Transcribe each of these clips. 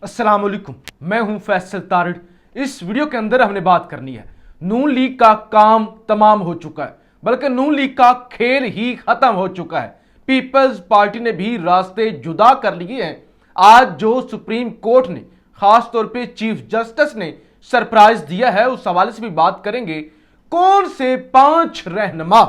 अस्सलाम वालेकुम, मैं हूं फैसल तारिड़। इस वीडियो के अंदर हमने बात करनी है नून लीग का काम तमाम हो चुका है, बल्कि नून लीग का खेल ही खत्म हो चुका है। पीपल्स पार्टी ने भी रास्ते जुदा कर लिए हैं। आज जो सुप्रीम कोर्ट ने खास तौर पे चीफ जस्टिस ने सरप्राइज दिया है, उस हवाले से भी बात करेंगे। कौन से 5 रहनुमा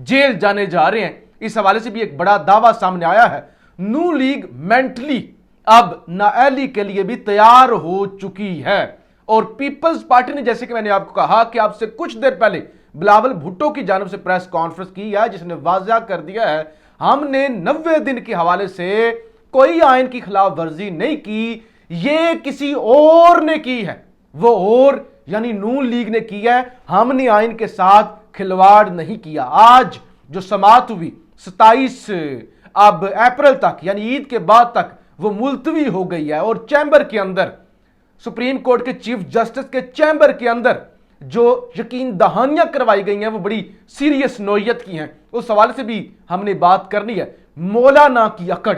जेल जाने जा रहे हैं, इस हवाले से भी एक बड़ा दावा सामने आया है। नून लीग मेंटली अब नाअहली के लिए भी तैयार हो चुकी है। और पीपल्स पार्टी ने, जैसे कि मैंने आपको कहा कि आपसे कुछ देर पहले बिलावल भुट्टो की जानिब से प्रेस कॉन्फ्रेंस की है, जिसने वाज़ा कर दिया है हमने 90 दिन के हवाले से कोई आइन की खिलाफ वर्जी नहीं की, ये किसी और ने की है। वो और यानी नून लीग ने की है, हमने आइन के साथ खिलवाड़ नहीं किया। आज जो समाअत हुई 27 अब अप्रैल तक, यानी ईद के बाद तक वो मुलतवी हो गई है। और चैम्बर के अंदर, सुप्रीम कोर्ट के चीफ जस्टिस के चैम्बर के अंदर जो यकीन दहानियां करवाई गई हैं, वो बड़ी सीरियस नोयत की हैं। उस हवाले से भी हमने बात करनी है। मौलाना की अकड़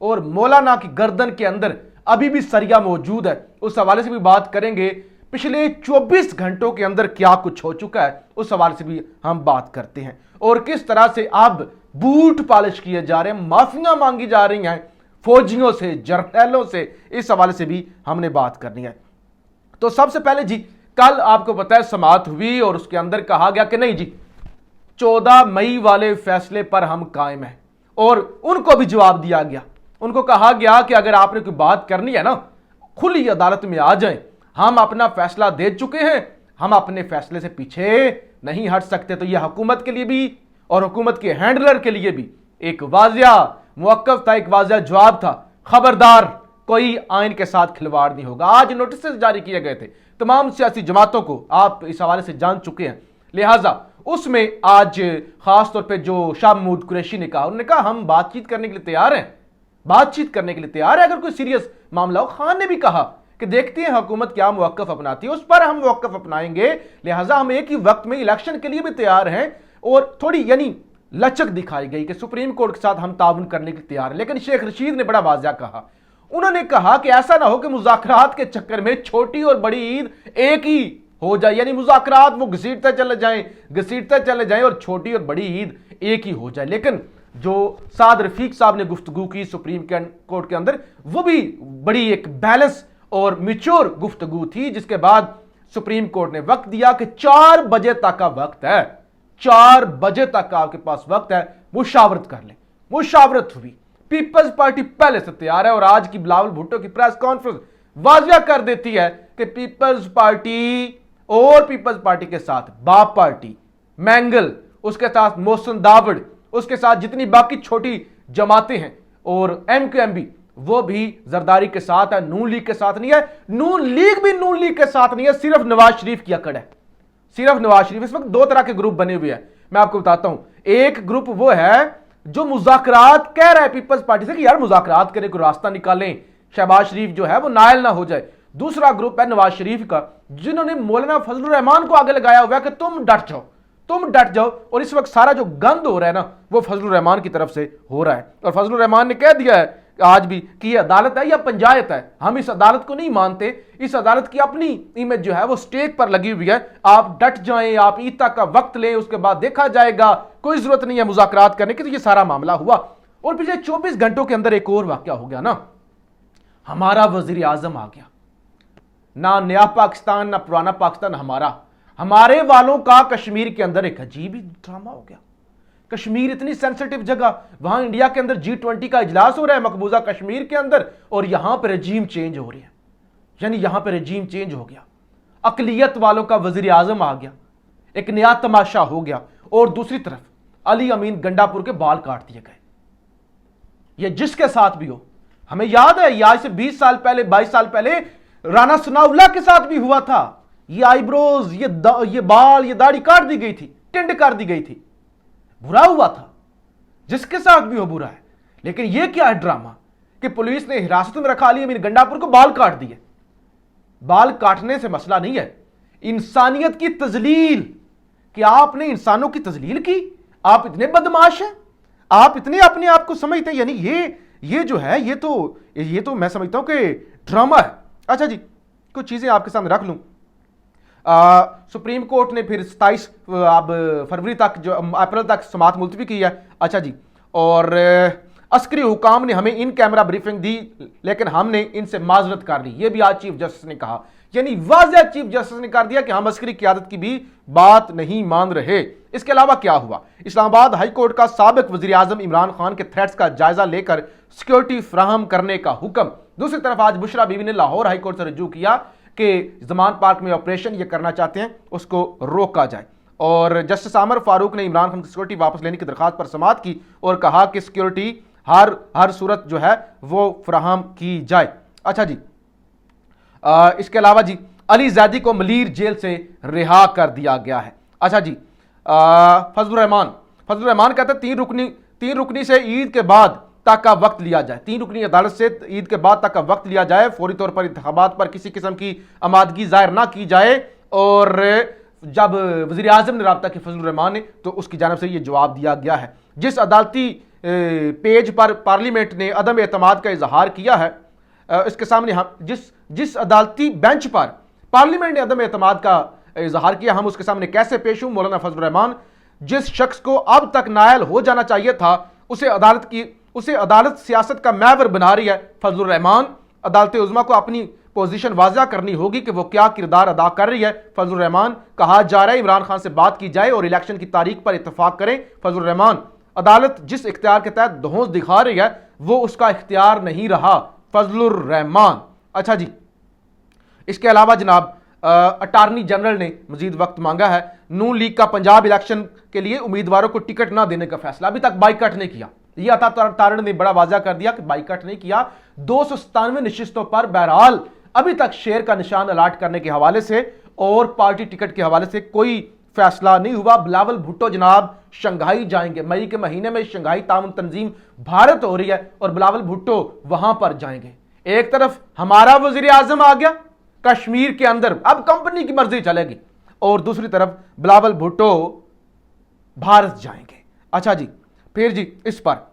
और मौलाना की गर्दन के अंदर अभी भी सरिया मौजूद है, उस हवाले से भी बात करेंगे। पिछले 24 घंटों के अंदर क्या कुछ हो चुका है, उस हवाले से भी हम बात करते हैं। और किस तरह से अब बूट पॉलिश किए जा रहे हैं, माफियां मांगी जा रही हैं फौजियों से, जर्नैलों से, इस हवाले से भी हमने बात करनी है। तो सबसे पहले जी, कल आपको पता है समाअत हुई और उसके अंदर कहा गया कि नहीं जी, 14 मई वाले फैसले पर हम कायम हैं। और उनको भी जवाब दिया गया, उनको कहा गया कि अगर आपने कोई बात करनी है ना, खुली अदालत में आ जाएं, हम अपना फैसला दे चुके हैं, हम अपने फैसले से पीछे नहीं हट सकते। तो यह हुकूमत के लिए भी और हुकूमत के हैंडलर के लिए भी एक वाजिया मुवक्कफ था, एक वाजिया जवाब था, खबरदार कोई आइन के साथ खिलवाड़ नहीं होगा। आज नोटिस जारी किए गए थे तमाम सियासी जमातों को, आप इस हवाले से जान चुके हैं। लिहाजा उसमें आज खास तौर पे जो शाह महमूद कुरैशी ने कहा, उन्होंने कहा हम बातचीत करने के लिए तैयार हैं, बातचीत करने के लिए तैयार है अगर कोई सीरियस मामला हो। खान ने भी कहा कि देखते हैं हुकूमत क्या मुवक्कफ अपनाती है, उस पर हम मुवक्कफ अपनाएंगे। लिहाजा हम एक ही वक्त में इलेक्शन के लिए भी तैयार हैं। और थोड़ी यानी लचक दिखाई गई कि सुप्रीम कोर्ट के साथ हम ताउन करने के लिए तैयार हैं। लेकिन शेख रशीद ने बड़ा वाज़िया कहा, उन्होंने कहा कि ऐसा ना हो कि मुज़ाकरात के चक्कर में छोटी और बड़ी ईद एक ही हो जाए, यानी मुज़ाकरात वो घसीटते चले जाएं और छोटी और बड़ी ईद एक ही हो जाए। लेकिन जो साद रफीक साहब ने गुफ्तगू की सुप्रीम कोर्ट के अंदर, वो भी बड़ी एक बैलेंस और मिच्योर गुफ्तगू थी, जिसके बाद सुप्रीम कोर्ट ने वक्त दिया कि 4 बजे तक का वक्त है, 4 बजे तक आपके पास वक्त है, मुशावरत कर ले। मुशावरत हुई, पीपल्स पार्टी पहले से तैयार है। और आज की बिलावल भुट्टो की प्रेस कॉन्फ्रेंस वाजिया कर देती है कि पीपल्स पार्टी और पीपल्स पार्टी के साथ बाप पार्टी, मैंगल, उसके साथ मोहसिन दावड़, उसके साथ जितनी बाकी छोटी जमातें हैं और MQMB, वो भी जरदारी के साथ है, नून लीग के साथ नहीं है। नून लीग भी नून लीग के साथ नहीं है, सिर्फ नवाज शरीफ की अकड़ है, सिर्फ नवाज शरीफ। इस वक्त 2 तरह के ग्रुप बने हुए हैं, मैं आपको बताता हूं। एक ग्रुप वो है जो मुज़ाकरात कह रहा है पीपल्स पार्टी से कि यार मुज़ाकरात करने को रास्ता निकालें, शहबाज शरीफ जो है वो नायल ना हो जाए। दूसरा ग्रुप है नवाज शरीफ का, जिन्होंने मौलाना फजलुर रहमान को आगे लगाया हुआ है कि तुम डट जाओ। और इस वक्त सारा जो गंद हो रहा है ना, वो फजलुर रहमान की तरफ से हो रहा है। और फजलुर रहमान ने कह दिया है आज भी कि यह अदालत है या पंचायत है, हम इस अदालत को नहीं मानते, इस अदालत की अपनी इमेज जो है वो स्टेज पर लगी हुई है, आप डट जाएं, आप ईद तक का वक्त लें, उसके बाद देखा जाएगा, कोई जरूरत नहीं है मुज़ाकरात करने की। तो ये सारा मामला हुआ। और पिछले 24 घंटों के अंदर एक और वाकया हो गया ना, हमारा वजीर आजम आ गया। ना नया पाकिस्तान ना पुराना पाकिस्तान, हमारे वालों का कश्मीर के अंदर एक अजीब ही ड्रामा हो गया। कश्मीर इतनी सेंसिटिव जगह, वहां इंडिया के अंदर G20 का इजलास हो रहा है मकबूजा कश्मीर के अंदर, और यहां पर रजीम चेंज हो रही है, यानी यहां पर रजीम चेंज हो गया। अकलियत वालों का वजीर आजम आ गया, एक नया तमाशा हो गया। और दूसरी तरफ अली अमीन गंडापुर के बाल काट दिए गए। ये जिसके साथ भी हो, हमें याद है, आज से 20 साल पहले, 22 साल पहले राना सनाउल्लाह के साथ भी हुआ था। ये आईब्रोज, ये बाल, ये दाढ़ी काट दी गई थी, टिंड कर दी गई थी, बुरा हुआ था। जिसके साथ भी हो बुरा है। लेकिन यह क्या है ड्रामा कि पुलिस ने हिरासत में रखा अली अमीन गंडापुर को, बाल काट दिए। बाल काटने से मसला नहीं है, इंसानियत की तजलील, कि आपने इंसानों की तजलील की, आप इतने बदमाश हैं, आप इतने अपने आप को समझते हैं, यानी ये जो है ये तो मैं समझता हूं कि ड्रामा है। अच्छा जी, कुछ चीजें आपके सामने रख लूं। सुप्रीम कोर्ट ने फिर 27 अब फरवरी तक जो अप्रैल तक समाअत मुलतवी की है। अच्छा जी, और अस्करी हुकाम ने हमें इन कैमरा ब्रीफिंग दी लेकिन हमने इनसे माजरत कर ली, ये भी आज चीफ जस्टिस ने कहा। यानी वाज़ेह चीफ जस्टिस ने कर दिया कि हम अस्करी क़यादत की भी बात नहीं मान रहे। इसके अलावा क्या हुआ, इस्लामाबाद हाई कोर्ट का साबिक वज़ीर आज़म इमरान खान के थ्रेट्स का जायजा लेकर सिक्योरिटी फ्राहम करने का हुक्म। दूसरी तरफ आज बुशरा बीवी ने लाहौर हाई कोर्ट से रुजू किया कि जमान पार्क में ऑपरेशन ये करना चाहते हैं उसको रोका जाए, और जस्टिस आमर फारूक ने इमरान खान की सिक्योरिटी वापस लेने की दरखास्त पर समाअत की और कहा कि सिक्योरिटी हर सूरत जो है वो फ्राहम की जाए। अच्छा जी, इसके अलावा जी अली जैदी को मलीर जेल से रिहा कर दिया गया है। अच्छा जी, फजलुर रहमान कहते हैं तीन रुकनी से ईद के बाद तक का वक्त लिया जाए, 3 रुकनी अदालत से ईद के बाद तक का वक्त लिया जाए, फौरी तौर पर इंतखाबात पर किसी किस्म की आमादगी जाहिर ना की जाए। और जब वज़ीर आज़म ने रब्ता की फजलुर रहमान ने तो उसकी जानब से ये जवाब दिया गया है। जिस अदालती पेज पर पार्लियामेंट ने अदम एतमाद का इजहार किया है, इसके सामने हम जिस अदालती बेंच पर पार्लियामेंट ने अदम एतमाद का इजहार किया, हम उसके सामने कैसे पेश हूं। मौलाना फजलुर रहमान, जिस शख्स को अब तक नायल हो जाना चाहिए था उसे अदालत सियासत का महवर बना रही है। फजलुर रहमान, अदालत उज़्मा को अपनी पोजीशन वाज़ा करनी होगी कि वो क्या किरदार अदा कर रही है। फजलुर रहमान, कहा जा रहा है इमरान खान से बात की जाए और इलेक्शन की तारीख पर इत्तफाक करें। फजलुर रहमान, अदालत जिस इख्तियार के तहत धौंस दिखा रही है वो उसका इख्तियार नहीं रहा। फजलुर रहमान। अच्छा जी, इसके अलावा जनाब अटारनी जनरल ने मजीद वक्त मांगा है। नून लीग का पंजाब इलेक्शन के लिए उम्मीदवारों को टिकट ना देने का फैसला, अभी तक बाइकआउट नहीं किया। यह अता तारण ने बड़ा वाज़ा कर दिया कि बाइकआउट नहीं किया। 297 नशिस्तों पर बहरहाल अभी तक शेर का निशान अलाट करने के हवाले से और पार्टी टिकट के हवाले से कोई फैसला नहीं हुआ। बिलावल भुट्टो जनाब शंघाई जाएंगे, मई के महीने में शंघाई ताउन तंजीम भारत हो रही है और बिलावल भुट्टो वहां पर जाएंगे। एक तरफ हमारा वजीर आजम आ गया कश्मीर के अंदर, अब कंपनी की मर्जी चलेगी, और दूसरी तरफ बिलावल भुट्टो भारत जाएंगे। अच्छा जी, फिर जी इस पर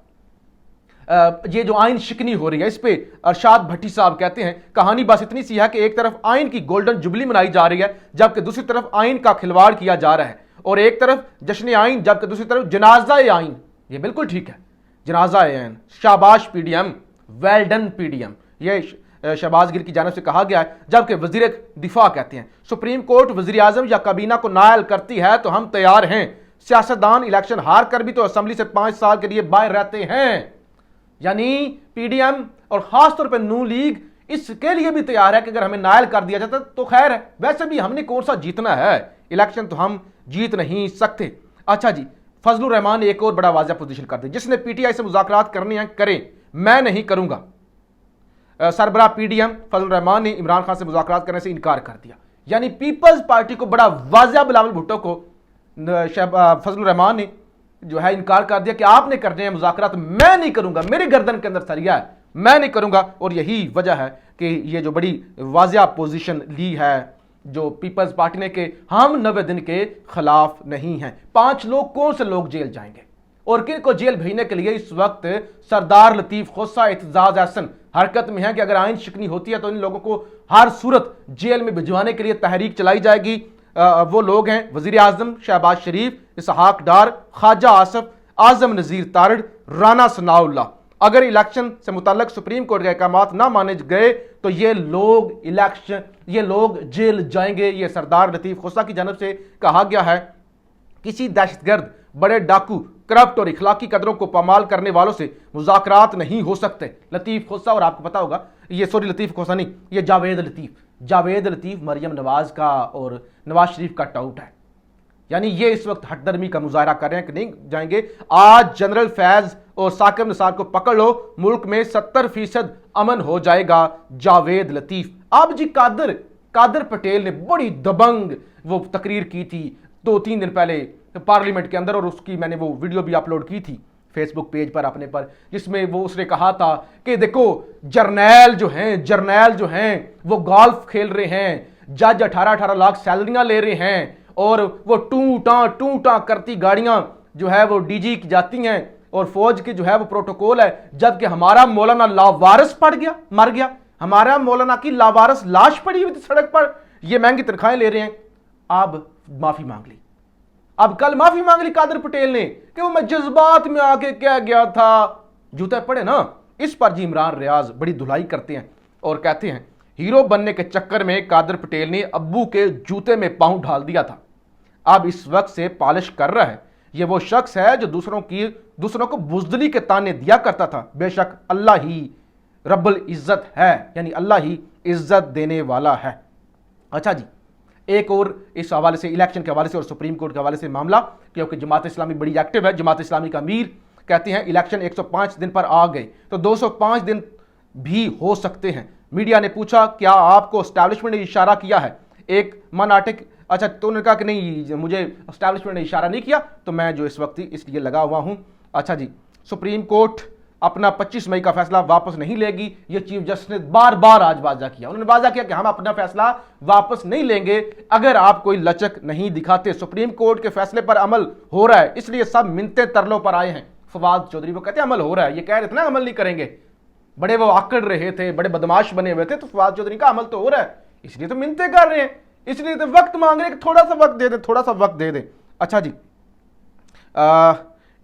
ये जो आइन शिकनी हो रही है इस पे अरशाद भट्टी साहब कहते हैं कहानी बस इतनी सी है कि एक तरफ आइन की गोल्डन जुबली मनाई जा रही है जबकि दूसरी तरफ आइन का खिलवाड़ किया जा रहा है, और एक तरफ जश्न आइन जबकि दूसरी तरफ जनाजा आइन। ये बिल्कुल ठीक है, जनाजा आइन। शाबाश पीडीएम, वेल डन पीडीएम, ये शहबाज गिल की जानब से कहा गया है। जबकि वजीर दिफा कहते हैं सुप्रीम कोर्ट वजीर आजम या काबीना को नायल करती है तो हम तैयार हैं। सियासतदान इलेक्शन हार कर भी तो असेंबली से 5 साल के लिए बाहर रहते हैं। यानी पीडीएम और खासतौर पर नून लीग इसके लिए भी तैयार है कि अगर हमें नायल कर दिया जाता तो खैर है, वैसे भी हमने कौन सा जीतना है, इलेक्शन तो हम जीत नहीं सकते। अच्छा जी, फजलुर रहमान ने एक और बड़ा वाज़ेह पोजीशन कर दी, जिसने पीटीआई से मुज़ाकरात करने हैं करें, मैं नहीं करूंगा। सरबराह पीडीएम फजलुर रहमान ने इमरान खान से मुज़ाकरात करने से इनकार कर दिया। यानी पीपल्स पार्टी को बड़ा वाज़ेह बिलावल भुट्टो को फजलुर रहमान ने जो है इनकार कर दिया कि आपने करने हैं मुज़ाकरात, मैं नहीं करूंगा, मेरी गर्दन के अंदर सरिया है, मैं नहीं करूंगा। और यही वजह है कि ये जो बड़ी वाज़ेह पोजीशन ली है जो पीपल्स पार्टी ने कि हम 90 दिन के खिलाफ नहीं हैं। 5 लोग, कौन से लोग जेल जाएंगे और किन को जेल भेजने के लिए इस वक्त सरदार लतीफ खोसा, एतजाज एहसन हरकत में है कि अगर आइन शिकनी होती है तो इन लोगों को हर सूरत जेल में भिजवाने के लिए तहरीक चलाई जाएगी। वो लोग हैं वजीर आजम शहबाज शरीफ, इसहाक डार, ख्वाजा आसफ, आजम नजीर तारड़, राना सनाउल्लाह। अगर इलेक्शन से मुताल्लिक सुप्रीम कोर्ट के अहकामात ना माने गए तो ये लोग जेल जाएंगे। ये सरदार लतीफ खोसा की जानब से कहा गया है। किसी दहशतगर्द, बड़े डाकू, करप्ट और इखलाकी कदरों को पामाल करने वालों से मुज़ाकरात नहीं हो सकते। लतीफ खोसा, और आपको पता होगा ये लतीफ खोसा नहीं, ये जावेद लतीफ मरियम नवाज का और नवाज शरीफ का टाउट है। यानी ये इस वक्त हटदर्मी का मुजाहरा कर रहे हैं कि नहीं जाएंगे। आज जनरल फैज और साकिब निसार को पकड़ लो, मुल्क में 70% अमन हो जाएगा। जावेद लतीफ। अब जी कादर पटेल ने बड़ी दबंग वो तकरीर की थी 2-3 दिन पहले पार्लियामेंट के अंदर, और उसकी मैंने वो वीडियो भी अपलोड की थी फेसबुक पेज पर अपने पर, जिसमें वो उसने कहा था कि देखो जर्नैल जो हैं वो गोल्फ खेल रहे हैं, जज 18-18 लाख सैलरियां ले रहे हैं, और वो टू टां करती गाड़ियां जो है वो डीजी की जाती हैं, और फौज की जो है वो प्रोटोकॉल है, जबकि हमारा मौलाना लावारिस पड़ गया, मर गया। हमारा मौलाना की लावारिस लाश पड़ी हुई थी सड़क पर, ये महंगी तनख्वाहें ले रहे हैं। अब माफी मांग ली, अब कल माफी मांग ली कादर पटेल ने कि वो मैं जज्बात में आके कह गया था। जूते पड़े ना। इस पर जी इमरान रियाज बड़ी धुलाई करते हैं और कहते हैं हीरो बनने के चक्कर में कादर पटेल ने अब्बू के जूते में पांव डाल दिया था, अब इस वक्त से पॉलिश कर रहा है। ये वो शख्स है जो दूसरों को बुज़दिली के ताने दिया करता था। बेशक अल्लाह ही रब्बुल इज्जत है, यानी अल्लाह ही इज्जत देने वाला है। अच्छा जी, एक और इस हवाले से, इलेक्शन के हवाले से और सुप्रीम कोर्ट के हवाले से मामला, क्योंकि जमात इस्लामी बड़ी एक्टिव है। जमात इस्लामी का अमीर कहते हैं इलेक्शन 105 दिन पर आ गए तो 205 दिन भी हो सकते हैं। मीडिया ने पूछा क्या आपको एस्टैब्लिशमेंट ने इशारा किया है? एक मन आर्टिक, अच्छा तो उन्होंने कहा कि नहीं, मुझे एस्टैब्लिशमेंट ने इशारा नहीं किया, तो मैं जो इस वक्त इसलिए लगा हुआ हूं। अच्छा जी, सुप्रीम कोर्ट अपना 25 मई का फैसला वापस नहीं लेगी, यह चीफ जस्टिस ने बार बार आज वाजा किया। उन्होंने वाजा किया कि हम अपना फैसला वापस नहीं लेंगे अगर आप कोई लचक नहीं दिखाते। सुप्रीम कोर्ट के फैसले पर अमल हो रहा है, इसलिए सब मिन्नतें तरलों पर आए हैं। फवाद चौधरी वो कहते हैं अमल हो रहा है, ये कह रहे थे ना अमल नहीं करेंगे, बड़े वो आकड़ रहे थे, बड़े बदमाश बने हुए थे, तो फवाद चौधरी का अमल तो हो रहा है, इसलिए तो मिन्नतें कर रहे हैं, इसलिए तो वक्त मांग रहे हैं कि थोड़ा सा वक्त दे दे, थोड़ा सा वक्त दे दे। अच्छा जी,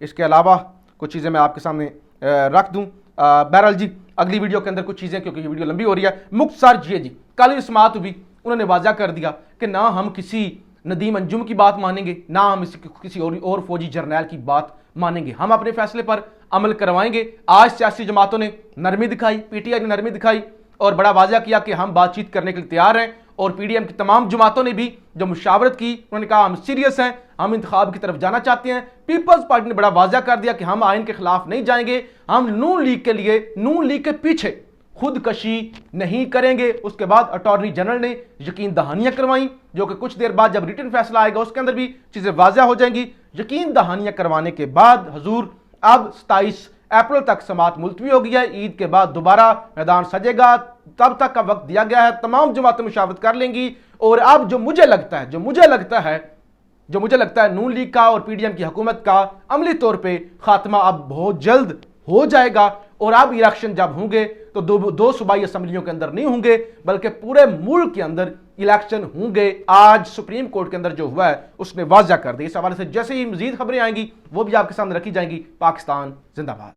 इसके अलावा कुछ चीज़ें मैं आपके सामने रख दूं। बहरहाल जी, अगली वीडियो के अंदर कुछ चीज़ें, क्योंकि ये वीडियो लंबी हो रही है। मुख्तार जिया जी कल इस समात हुई, उन्होंने वाजा कर दिया कि ना हम किसी नदीम अंजुम की बात मानेंगे, ना हम किसी और फौजी जर्नैल की बात मानेंगे, हम अपने फैसले पर अमल करवाएंगे। आज सियासी जमातों ने नरमी दिखाई, पीटीआई ने नरमी दिखाई और बड़ा वाजा किया कि हम बातचीत करने के लिए तैयार हैं। और पीडीएम की तमाम जमातों ने भी जो मुशावरत की, उन्होंने कहा हम सीरियस हैं, हम इंतखाब की तरफ जाना चाहते हैं। पीपल्स पार्टी ने बड़ा वाजा कर दिया कि हम आइन के खिलाफ नहीं जाएंगे, हम नून लीग के लिए, नून लीग के पीछे खुदकशी नहीं करेंगे। उसके बाद अटॉर्नी जनरल ने यकीन दहानियां करवाई, जो कि कुछ देर बाद जब रिटन फैसला आएगा उसके अंदर भी चीजें वाज़ा हो जाएंगी। यकीन दहानियां करवाने के बाद हजूर अब 27 अप्रैल तक समात मुलतवी हो गया है। ईद के बाद दोबारा मैदान सजेगा, तब तक का वक्त दिया गया है, तमाम जमातें मुशावरत कर लेंगी। और अब जो मुझे लगता है नून लीग का और पीडीएम की हुकूमत का अमली तौर पे खात्मा अब बहुत जल्द हो जाएगा। और अब इलेक्शन जब होंगे तो दो सूबाई असम्बलियों के अंदर नहीं होंगे, बल्कि पूरे मुल्क के अंदर इलेक्शन होंगे। आज सुप्रीम कोर्ट के अंदर जो हुआ है उसने वाज़ा कर दी। इस हवाले से जैसे ही मजीद खबरें आएंगी वो भी आपके सामने रखी जाएंगी। पाकिस्तान जिंदाबाद।